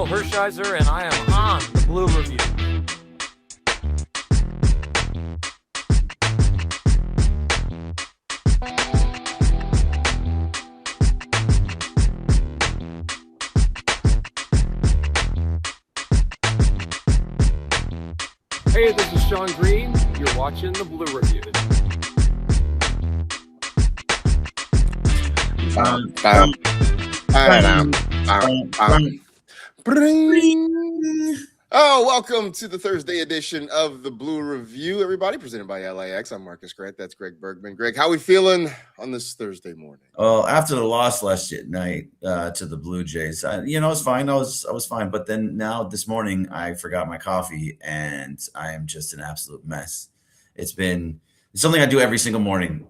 Hershiser, and I am on the Blue Review. Hey, this is Sean Green. You're watching the Blue Review. Oh, welcome to the Thursday edition of the Blue Review, everybody, presented by LAX. I'm Marcus Grant. That's Greg Bergman. Greg, how are we feeling on this Thursday morning? Well, after the loss last night to the Blue Jays, it was fine. I was fine. But then now this morning, I forgot my coffee, and I am just an absolute mess. It's something I do every single morning,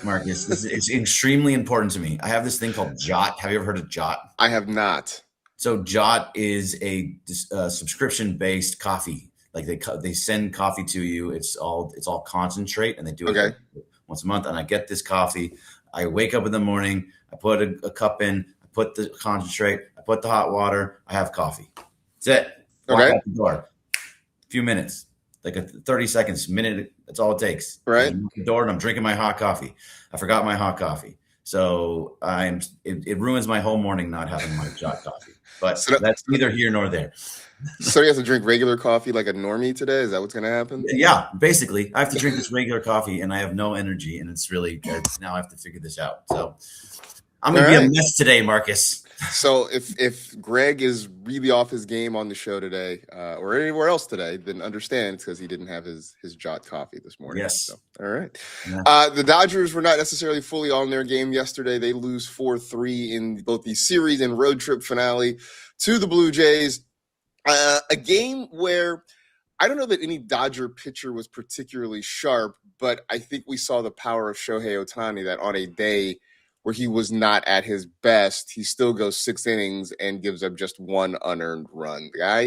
Marcus. It's extremely important to me. I have this thing called Jot. Have you ever heard of Jot? I have not. So Jot is a subscription-based coffee. Like they send coffee to you. It's all concentrate, and they do it once a month. And I get this coffee. I wake up in the morning. I put a cup in. I put the concentrate. I put the hot water. I have coffee. That's it. Walk out the door. A few minutes, like 30 seconds, minute. That's all it takes. Right. I walk the door, and I'm drinking my hot coffee. I forgot my hot coffee. So it ruins my whole morning not having my Jot coffee. But that's neither here nor there. So you have to drink regular coffee like a normie today? Is that what's going to happen? Yeah, basically. I have to drink this regular coffee, and I have no energy, and it's really good. Now I have to figure this out. So I'm going to be a mess today, Marcus. So if Greg is really off his game on the show today or anywhere else today, then understand it's because he didn't have his Jot coffee this morning. Yes. So, all right. Yeah. The Dodgers were not necessarily fully on their game yesterday. They lose 4-3 in both the series and road trip finale to the Blue Jays. A game where I don't know that any Dodger pitcher was particularly sharp, but I think we saw the power of Shohei Ohtani that on a day where he was not at his best, he still goes 6 innings and gives up just 1 unearned run. The guy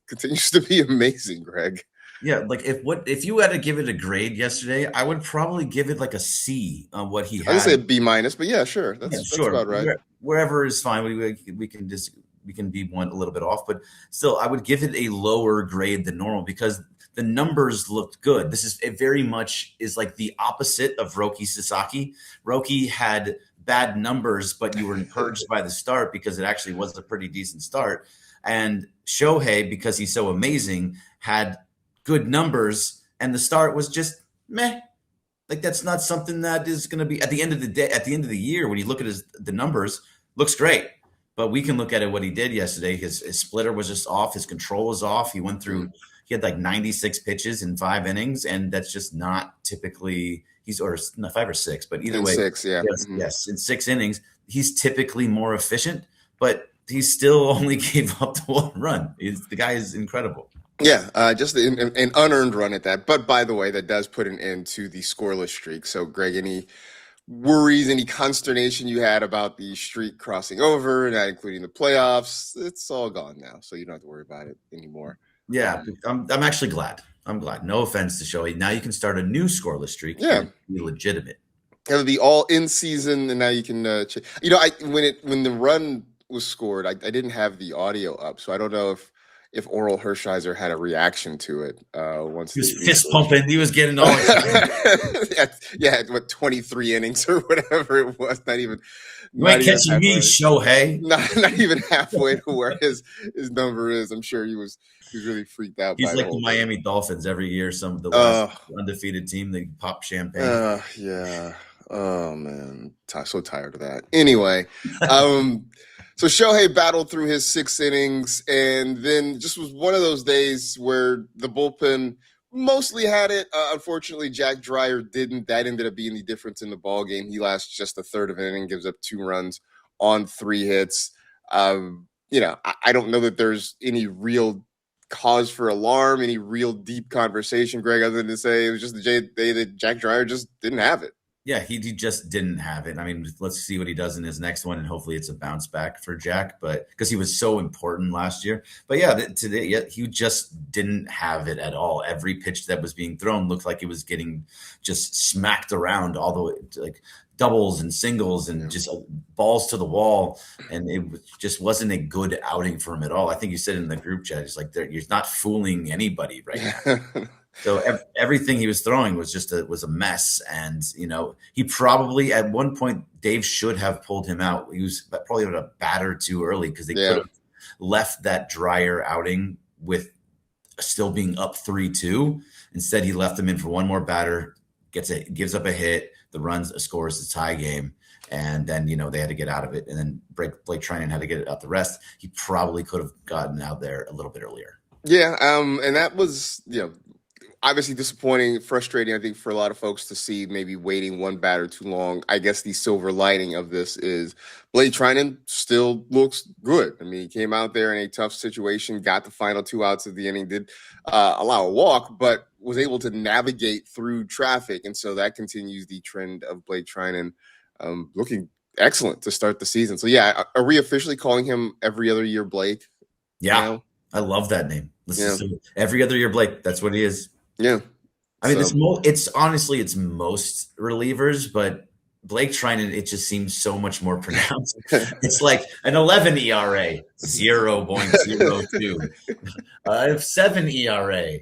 continues to be amazing, Greg. Yeah, like if you had to give it a grade yesterday, I would probably give it like a C on what he had. I would say a B-, but yeah, sure. That's about right. Wherever is fine. We can be a little bit off, but still, I would give it a lower grade than normal because the numbers looked good. This is very much like the opposite of Roki Sasaki. Roki had bad numbers, but you were encouraged by the start because it actually was a pretty decent start. And Shohei, because he's so amazing, had good numbers, and the start was just meh. Like that's not something that is going to be at the end of the day. At the end of the year, when you look at the numbers, looks great. But we can look at it what he did yesterday. His splitter was just off. His control was off. He went through. He had like 96 pitches in 5 innings, and that's just not typically. Or not 5 or 6, but either way, 6, yeah. Yes, in 6 innings, he's typically more efficient, but he still only gave up the 1 run. The guy is incredible. Yeah, just an unearned run at that. But by the way, that does put an end to the scoreless streak. So, Greg, any worries, any consternation you had about the streak crossing over, not including the playoffs, it's all gone now. So you don't have to worry about it anymore. Yeah, I'm actually glad. I'm glad. No offense to Shohei. Now you can start a new scoreless streak. Yeah, and be legitimate. It'll be all in season, and now you can. When the run was scored, I didn't have the audio up, so I don't know if Oral Hershiser had a reaction to it. Once he was fist pumping, he was getting all excited. yeah, 23 innings or whatever it was. Not even. You ain't catching me, Shohei. Not even halfway to where his number is. I'm sure he was really freaked out. He's like the Miami Dolphins every year. Some of the last undefeated team, they pop champagne. Yeah. Oh man, so tired of that. Anyway, so Shohei battled through his 6 innings, and then just was one of those days where the bullpen mostly had it. Unfortunately, Jack Dreyer didn't. That ended up being the difference in the ball game. He lasts just a third of an inning, gives up 2 runs on 3 hits. I don't know that there's any real cause for alarm, any real deep conversation, Greg, other than to say it was just the day that Jack Dreyer just didn't have it. Yeah, he just didn't have it. I mean, let's see what he does in his next one, and hopefully it's a bounce back for Jack. But because he was so important last year, but yeah, today he just didn't have it at all. Every pitch that was being thrown looked like it was getting just smacked around all the way, like doubles and singles and just balls to the wall, and just wasn't a good outing for him at all. I think you said in the group chat, he's like, "You're not fooling anybody right now." So everything he was throwing was just was a mess, and he probably at one point Dave should have pulled him out. He was probably on a batter too early because they could have left that drier outing with still being up 3-2. Instead, he left them in for one more batter, gives up a hit, the runs, scores a tie game, and then they had to get out of it, and then Blake Trinan had to get it out the rest. He probably could have gotten out there a little bit earlier. Yeah, and that was obviously disappointing, frustrating, I think, for a lot of folks to see maybe waiting one batter too long. I guess the silver lining of this is Blake Trinan still looks good. I mean, he came out there in a tough situation, got the final 2 outs of the inning, did allow a walk, but was able to navigate through traffic. And so that continues the trend of Blake Trinan looking excellent to start the season. So, yeah, are we officially calling him every other year Blake? Yeah, now? I love that name. Every other year Blake, that's what he is. Yeah. I mean, it's honestly, it's most relievers, but Blake Trinan, it just seems so much more pronounced. It's like an 11 ERA, 0.02, 7 ERA,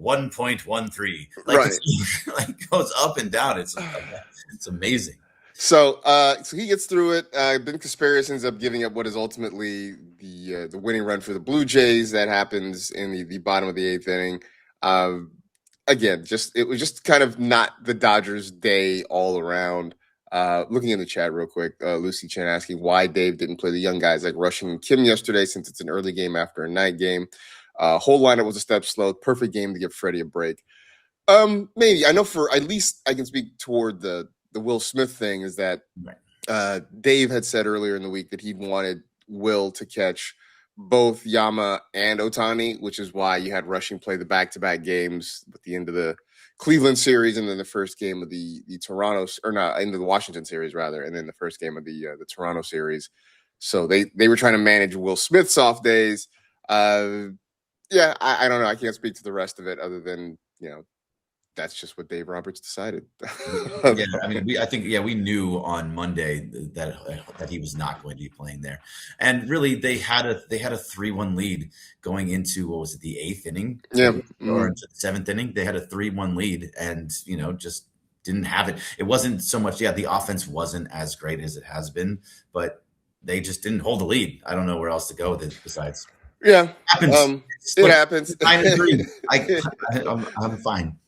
1.13. Like, it goes up and down. It's amazing. So he gets through it. Ben Casparius ends up giving up what is ultimately the winning run for the Blue Jays. That happens in the bottom of the 8th inning. Again, it was just kind of not the Dodgers' day all around. Looking in the chat real quick, Lucy Chen asking why Dave didn't play the young guys like Rushing and Kim yesterday, since it's an early game after a night game. Whole lineup was a step slow. Perfect game to give Freddie a break. Maybe I know for at least I can speak toward the Will Smith thing is that Dave had said earlier in the week that he wanted Will to catch both Yama and Ohtani, which is why you had Rushing play the back-to-back games at the end of the Cleveland series and then the first game of the Toronto, or not, into the Washington series rather, and then the first game of the Toronto series. So they were trying to manage Will Smith's off days. I don't know. I can't speak to the rest of it other than that's just what Dave Roberts decided. Yeah, I mean, we knew on Monday that he was not going to be playing there, and really they had a 3-1 lead going into what was it, the 8th inning, or into the 7th inning. They had a 3-1 lead, and just didn't have it. It wasn't so much. Yeah, the offense wasn't as great as it has been, but they just didn't hold the lead. I don't know where else to go with it besides. Yeah, it happens. I'm fine.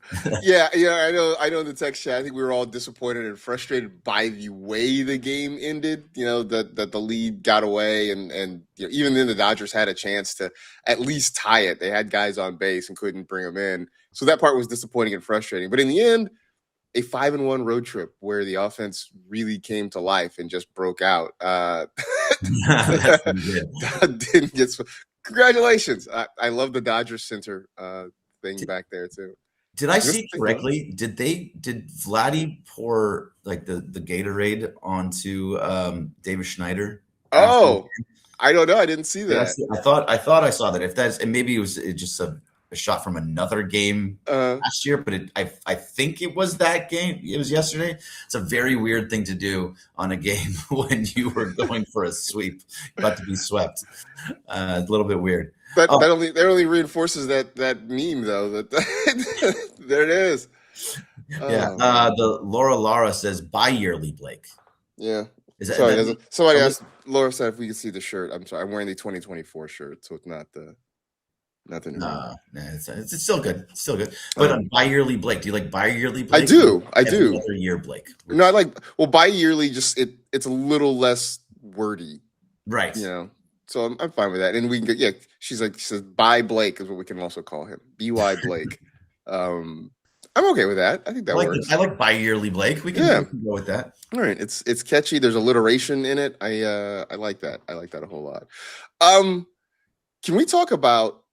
yeah, I know in the text chat, I think we were all disappointed and frustrated by the way the game ended, that the lead got away and even then the Dodgers had a chance to at least tie it. They had guys on base and couldn't bring them in. So that part was disappointing and frustrating. But in the end, a 5-1 road trip where the offense really came to life and just broke out. Didn't get congratulations. I love the Dodgers Center thing back there too. Did I see correctly? Did Vladdy pour like the Gatorade onto David Schneider? Oh, I don't know. I didn't see that. I thought I saw that. If that's, and maybe it was just a shot from another game last year, but I think it was that game. It was yesterday. It's a very weird thing to do on a game when you were going for a sweep, about to be swept. A little bit weird. That only reinforces that meme though. That there it is. Yeah. The Lara says bi-yearly Blake. Yeah. Somebody asked Laura said if we could see the shirt. I'm sorry. I'm wearing the 2024 shirt, so it's not the new. No, it's still good. It's still good. But bi-yearly Blake. Do you like bi-yearly Blake? I do. Every year Blake. No, I like bi-yearly. Just it's a little less wordy, right? So I'm fine with that. And we can get, she says, by Blake is what we can also call him. B.Y. Blake. I'm okay with that. I think that works. I like bi-yearly Blake. We can go with that. All right. It's catchy. There's alliteration in it. I like that. I like that a whole lot. Can we talk about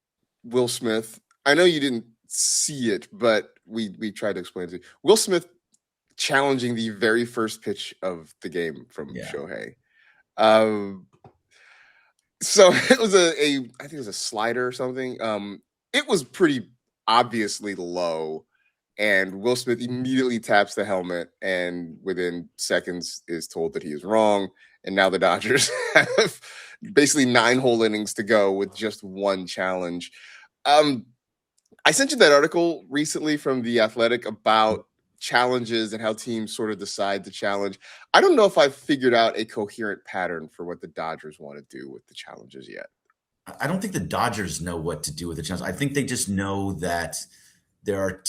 Will Smith? I know you didn't see it, but we tried to explain it to you. Will Smith challenging the very first pitch of the game from Yeah. Shohei. So it was I think it was a slider or something. It was pretty obviously low, and Will Smith immediately taps the helmet, and within seconds is told that he is wrong. And now the Dodgers have basically 9 whole innings to go with just one challenge. I sent you that article recently from The Athletic about challenges and how teams sort of decide to challenge. I don't know if I've figured out a coherent pattern for what the Dodgers want to do with the challenges yet. I don't think the Dodgers know what to do with the challenge. I think they just know that there are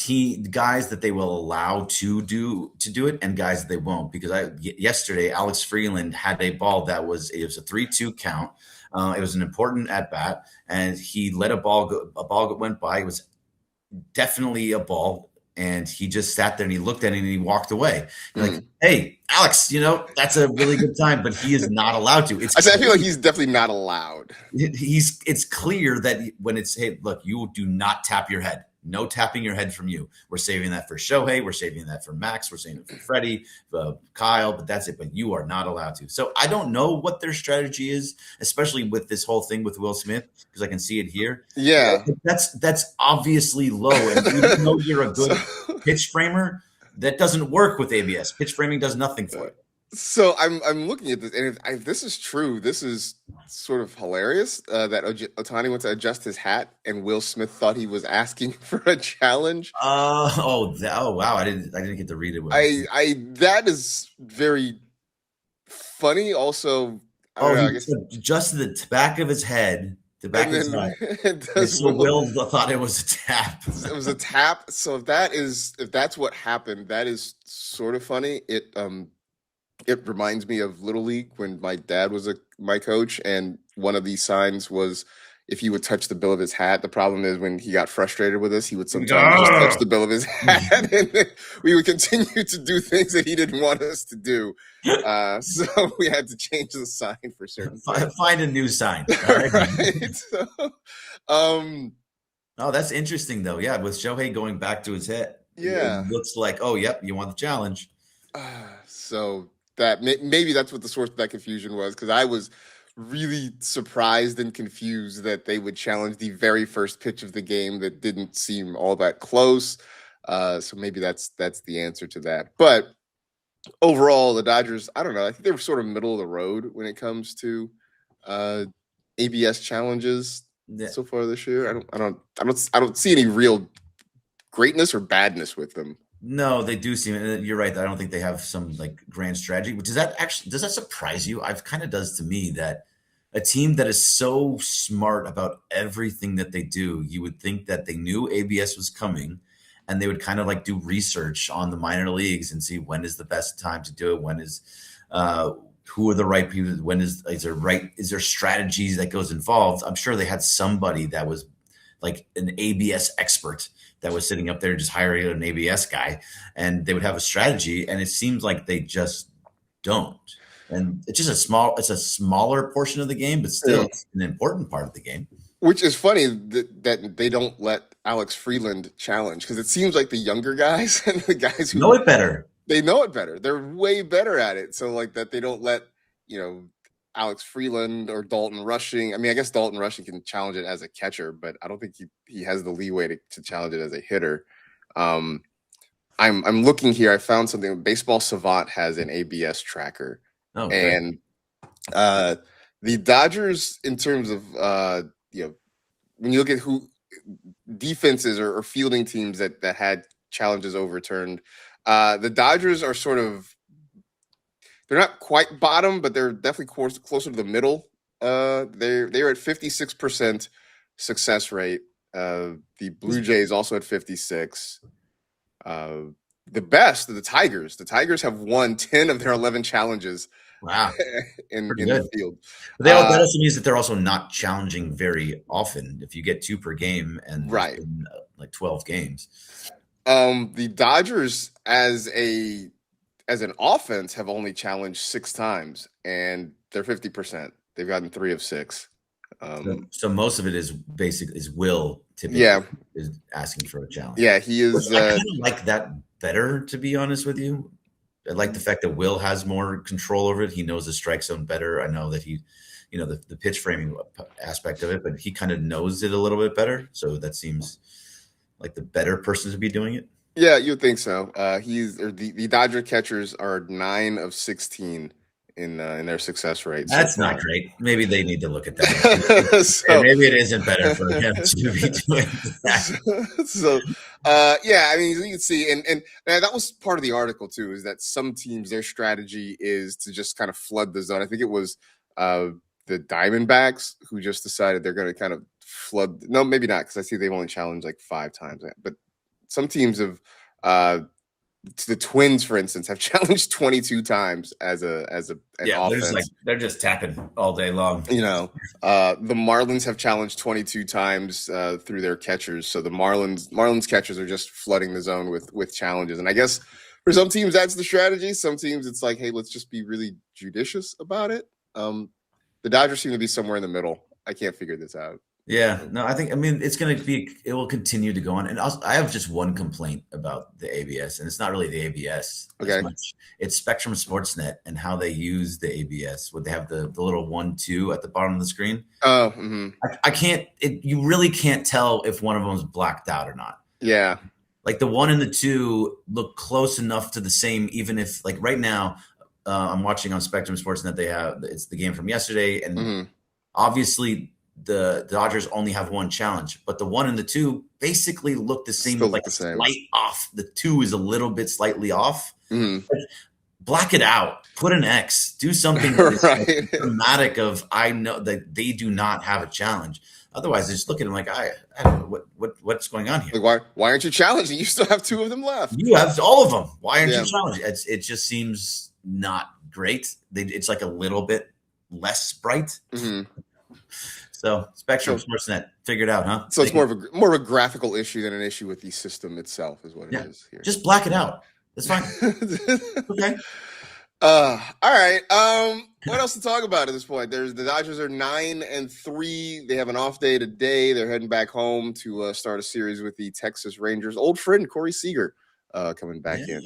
guys that they will allow to do it and guys that they won't. Because yesterday, Alex Freeland had a ball it was a 3-2 count. It was an important at bat, and he let a ball go. A ball went by. It was definitely a ball, and he just sat there and he looked at it and he walked away. Like, hey, Alex, that's a really good time, but he is not allowed to. I feel like he's definitely not allowed. It's clear that when it's, hey, look, you do not tap your head. No tapping your head from you. We're saving that for Shohei. We're saving that for Max. We're saving it for Freddie, Kyle, but that's it. But you are not allowed to. So I don't know what their strategy is, especially with this whole thing with Will Smith, because I can see it here. Yeah. That's obviously low. And even though you're a good pitch framer, that doesn't work with ABS. Pitch framing does nothing for it. So I'm looking at this, and if this is true, this is sort of hilarious that Ohtani went to adjust his hat, and Will Smith thought he was asking for a challenge. Wow! I didn't get to read it. That is very funny. Also, I guess adjusted the back of his head. The back of his head. So Will thought it was a tap. It was a tap. So if that's what happened, that is sort of funny. It reminds me of Little League when my dad was my coach, and one of these signs was if he would touch the bill of his hat. The problem is when he got frustrated with us, he would sometimes just touch the bill of his hat, and then we would continue to do things that he didn't want us to do. So we had to change the sign for certain things. Find a new sign. Right? So, oh, that's interesting though. Yeah, with Shohei going back to his head. Yeah, it looks like, oh, yep, you want the challenge. So that maybe that's what the source of that confusion was, because I was really surprised and confused that they would challenge the very first pitch of the game that didn't seem all that close. So maybe that's the answer to that. But overall, the Dodgers, I don't know. I think they were sort of middle of the road when it comes to ABS challenges so far this year. I don't see any real greatness or badness with them. No, they do seem. You're right. I don't think they have some like grand strategy. Does that surprise you? It kind of does to me that a team that is so smart about everything that they do, you would think that they knew ABS was coming, and they would kind of like do research on the minor leagues and see when is the best time to do it. When is who are the right people? When is there strategies that goes involved? I'm sure they had somebody that was like an ABS expert that was sitting up there just hiring an ABS guy, and they would have a strategy, and it seems like they just don't. And it's just it's a smaller portion of the game, but still it's an important part of the game. Which is funny that they don't let Alex Freeland challenge, because it seems like the younger guys and the guys who know it better. They know it better. They're way better at it. So like that they don't let, Alex Freeland or Dalton Rushing. I mean, I guess Dalton Rushing can challenge it as a catcher, but I don't think he has the leeway to challenge it as a hitter. I'm looking here. I found something. Baseball Savant has an ABS tracker, and the Dodgers, in terms of when you look at who defenses or fielding teams that had challenges overturned, the Dodgers are sort of. They're not quite bottom, but they're definitely closer to the middle. They're at 56% success rate. The Blue Jays also at 56. The best, the Tigers. The Tigers have won 10 of their 11 challenges. Wow, in the field. But that also means that they're also not challenging very often. If you get 2 per game, and right, like 12 games. The Dodgers as an offense have only challenged 6 times, and they're 50%. They've gotten 3 of 6. So most of it is Will typically is asking for a challenge. Yeah, he is. I kind of like that better, to be honest with you. I like the fact that Will has more control over it. He knows the strike zone better. I know that he, the pitch framing aspect of it, but he kind of knows it a little bit better. So that seems like the better person to be doing it. Yeah, you'd think so. The Dodger catchers are 9 of 16 in their success rate. That's not great. Maybe they need to look at that. So, maybe it isn't better for him to be doing that. Yeah, I mean, you can see, and that was part of the article too, is that some teams, their strategy is to just kind of flood the zone. I think it was the Diamondbacks who just decided they're going to kind of flood. No, maybe not, because I see they've only challenged like 5 times, but some teams have. The Twins, for instance, have challenged 22 times as an offense. They're just tapping all day long. The Marlins have challenged 22 times through their catchers. So the Marlins catchers are just flooding the zone with challenges. And I guess for some teams that's the strategy. Some teams it's like, hey, let's just be really judicious about it. The Dodgers seem to be somewhere in the middle. I can't figure this out. Yeah, no, it will continue to go on. And I have just one complaint about the ABS, and it's not really the ABS. Okay. It's Spectrum Sportsnet and how they use the ABS. Would they have the little 1-2 at the bottom of the screen? Oh, mm-hmm. I can't, you really can't tell if one of them is blacked out or not. Yeah. Like the 1 and the 2 look close enough to the same, even if like right now I'm watching on Spectrum Sportsnet, it's the game from yesterday. And obviously the Dodgers only have 1 challenge, but the 1 and the 2 basically look the same. Still like the same. Slight off. The 2 is a little bit slightly off. Mm-hmm. Black it out. Put an X. Do something right. dramatic of I know that they do not have a challenge. Otherwise, they just look at them like I don't know what's going on here. Like, why aren't you challenging? You still have 2 of them left. You have all of them. Why aren't you challenging? It just seems not great. It's like a little bit less bright. Mm-hmm. So Spectrum Sportsnet figured out, huh? So it's more of a graphical issue than an issue with the system itself, is what it is here. Just black it out. That's fine. Okay. All right. What else to talk about at this point? The Dodgers are 9-3. They have an off day today. They're heading back home to start a series with the Texas Rangers. Old friend Corey Seager coming back in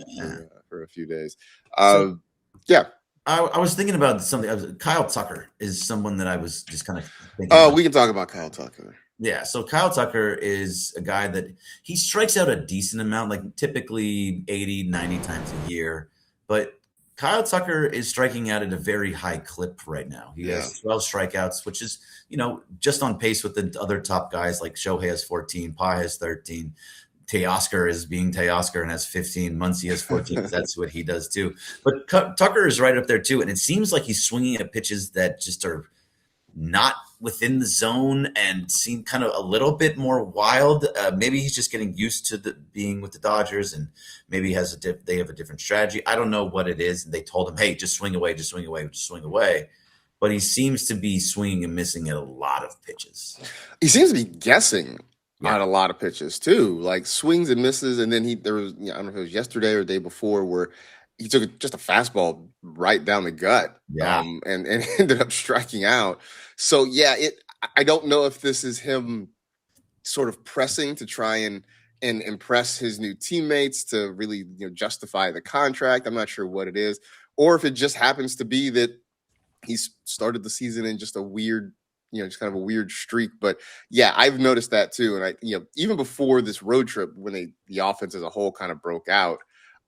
for a few days. Yeah. I was thinking about something. Kyle Tucker is someone that I was just kind of thinking. Oh, we can talk about Kyle Tucker. Yeah, so Kyle Tucker is a guy that he strikes out a decent amount, like typically 80, 90 times a year. But Kyle Tucker is striking out at a very high clip right now. He has 12 strikeouts, which is, just on pace with the other top guys like Shohei has 14, Pa has 13. Teoscar is being Teoscar and has 15. Muncy has 14. That's what he does too. But Tucker is right up there too. And it seems like he's swinging at pitches that just are not within the zone and seem kind of a little bit more wild. Maybe he's just getting used to being with the Dodgers, and maybe they have a different strategy. I don't know what it is. They told him, hey, just swing away, just swing away, just swing away. But he seems to be swinging and missing at a lot of pitches. He seems to be guessing on a lot of pitches too, like swings and misses. And then there was, I don't know if it was yesterday or the day before, where he took just a fastball right down the gut, and ended up striking out. So I don't know if this is him sort of pressing to try and impress his new teammates to really justify the contract. I'm not sure what it is, or if it just happens to be that he's started the season in just a weird, just kind of a weird streak. But yeah, I've noticed that too. And even before this road trip, when the offense as a whole kind of broke out,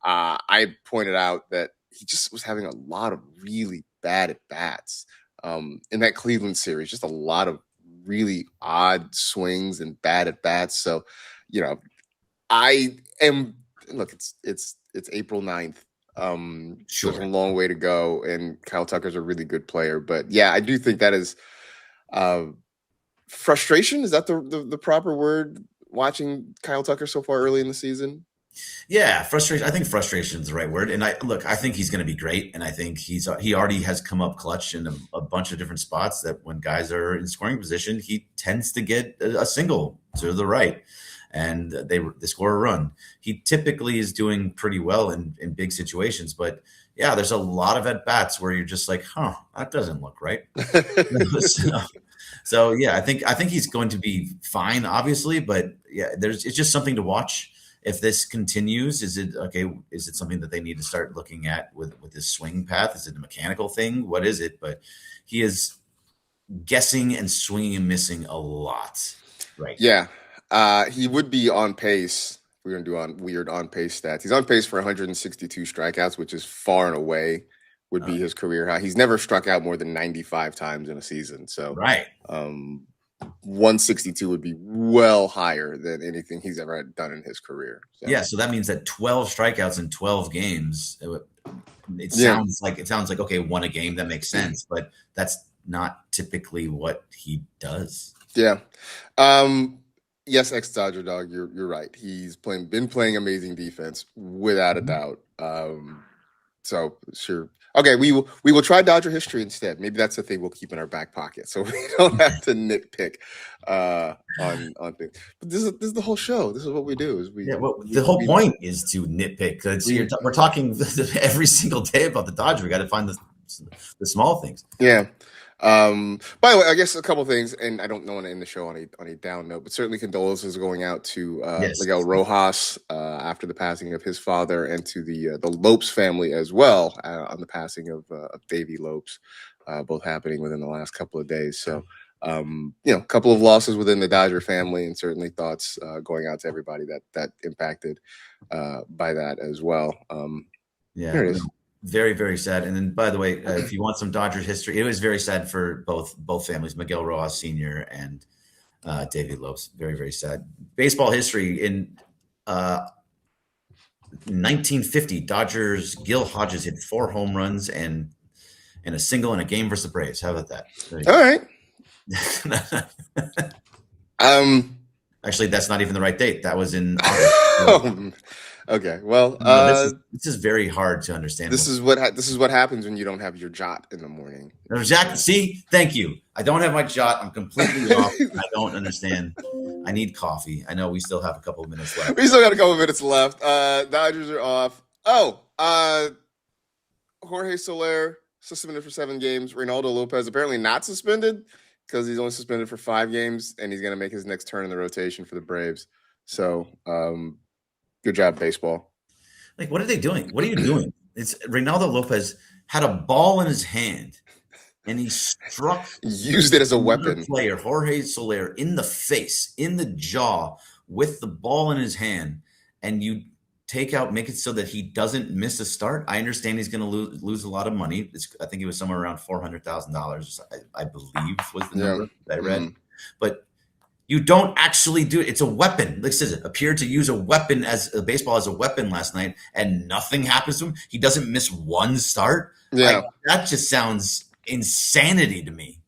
I pointed out that he just was having a lot of really bad at bats in that Cleveland series. Just a lot of really odd swings and bad at bats. So, it's April 9th. Sure. There's a long way to go, and Kyle Tucker's a really good player. But yeah, I do think that is frustration. Is that the proper word? Watching Kyle Tucker so far early in the season. Yeah, frustration. I think frustration is the right word. And I think he's going to be great. And I think he already has come up clutch in a bunch of different spots that when guys are in scoring position, he tends to get a single to the right. and they score a run. He typically is doing pretty well in big situations, but yeah, there's a lot of at bats where you're just like, huh, that doesn't look right. So yeah, I think he's going to be fine, obviously, but yeah, it's just something to watch. If this continues, is it okay? Is it something that they need to start looking at with his swing path? Is it a mechanical thing? What is it? But he is guessing and swinging and missing a lot, right? Yeah, he would be on pace. We're going to do on weird on pace stats. He's on pace for 162 strikeouts, which is far and away would be his career high. He's never struck out more than 95 times in a season. So right. 162 would be well higher than anything he's ever done in his career. So. Yeah, so that means that 12 strikeouts in 12 games. It sounds like okay, one a game, that makes sense, but that's not typically what he does. Yeah. Yes, ex-Dodger dog, you're right. He's been playing amazing defense without a doubt. So sure. Okay, we will try Dodger history instead. Maybe that's the thing we'll keep in our back pocket, so we don't have to nitpick on things. But this is the whole show. This is what we do. The whole point is to nitpick. We're talking every single day about the Dodgers. We got to find the small things. Yeah. By the way, I guess a couple things, and I don't want to end the show on a down note, but certainly condolences going out to Miguel Rojas after the passing of his father, and to the Lopes family as well on the passing of Davey Lopes, both happening within the last couple of days. So, a couple of losses within the Dodger family, and certainly thoughts going out to everybody that impacted by that as well. There it is. Very, very sad. And then, by the way, if you want some Dodgers history, it was very sad for both families, Miguel Rojas Sr. and David Lopes. Very, very sad. Baseball history in 1950, Dodgers Gil Hodges hit 4 home runs and a single in a game versus the Braves. How about that? All right. Actually, that's not even the right date. That was in August. Okay, well, this is very hard to understand. This is what happens when you don't have your jot in the morning. Exactly. See, thank you. I don't have my jot. I'm completely off. I don't understand. I need coffee. I know we still have a couple of minutes left. We still got a couple of minutes left. Dodgers are off. Jorge Soler suspended for 7 games. Reynaldo Lopez apparently not suspended because he's only suspended for 5 games, and he's going to make his next turn in the rotation for the Braves. So, good job, baseball. Like, what are they doing? What are you doing? It's Reynaldo Lopez had a ball in his hand, and he used it as a weapon. Player Jorge Soler in the face, in the jaw, with the ball in his hand, and you make it so that he doesn't miss a start. I understand he's going to lose a lot of money. I think it was somewhere around $400,000. I believe was the number that I read, but. You don't actually do it. It's a weapon. Like says it appeared to use a baseball as a weapon last night, and nothing happens to him. He doesn't miss one start. Yeah, like, that just sounds insanity to me.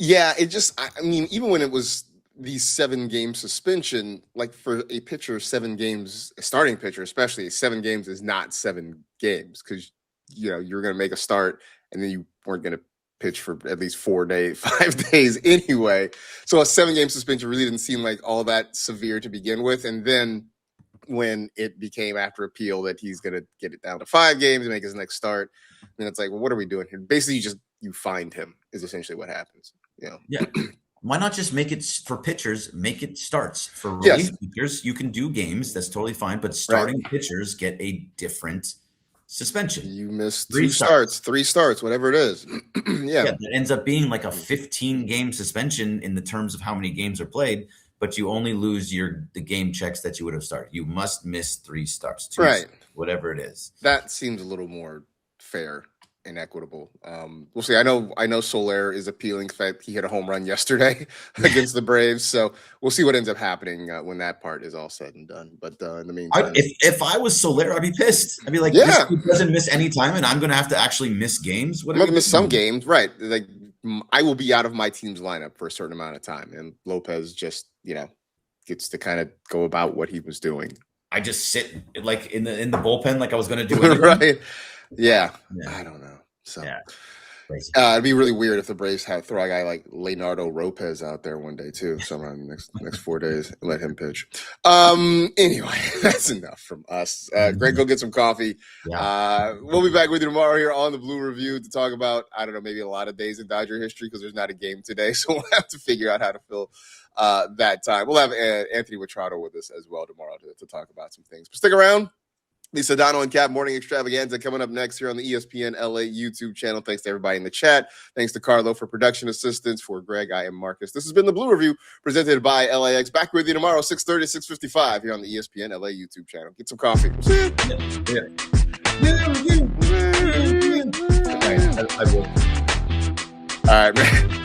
Yeah, even when it was the 7-game suspension, like for a pitcher, 7 games, a starting pitcher especially, 7 games is not 7 games because you're going to make a start and then you weren't going to pitch for at least 5 days anyway. So a 7-game suspension really didn't seem like all that severe to begin with. And then when it became after appeal that he's going to get it down to 5 games and make his next start, then it's like, well, what are we doing here? Basically, you find him is essentially what happens. Yeah. Why not just make it for pitchers? Make it starts for relief pitchers. You can do games. That's totally fine. But starting pitchers get a different suspension. You missed 3 starts, whatever it is. Yeah, it ends up being like a 15-game suspension in the terms of how many games are played, but you only lose the game checks that you would have started. You must miss 3 starts, 2 starts, whatever it is. That seems a little more fair and equitable. We'll see. I know Soler is appealing the fact he hit a home run yesterday against the Braves, so we'll see what ends up happening when that part is all said and done. But in the meantime, if I was Soler, I'd be pissed. I'd be like, this dude doesn't miss any time, and I'm going to have to actually miss games. I'm going to miss some games, right? Like I will be out of my team's lineup for a certain amount of time, and Lopez just gets to kind of go about what he was doing. I just sit like in the bullpen, like I was going to do anyway. Right. Yeah. I don't know. So Crazy. It'd be really weird if the Braves had throw a guy like Leonardo Lopez out there one day too, sometime in the next 4 days, and let him pitch. Anyway, that's enough from us. Greg, go get some coffee. Yeah. We'll be back with you tomorrow here on the Blue Review to talk about, I don't know, maybe a lot of days in Dodger history because there's not a game today, so we'll have to figure out how to fill that time. We'll have Anthony Witrato with us as well tomorrow to talk about some things. But stick around. The Sedano and Cap Morning Extravaganza coming up next here on the ESPN LA YouTube channel. Thanks to everybody in the chat. Thanks to Carlo for production assistance. For Greg, I am Marcus. This has been the Blue Review presented by LAX. Back with you tomorrow, 6:30, 6:55 here on the ESPN LA YouTube channel. Get some coffee. I will. All right, man.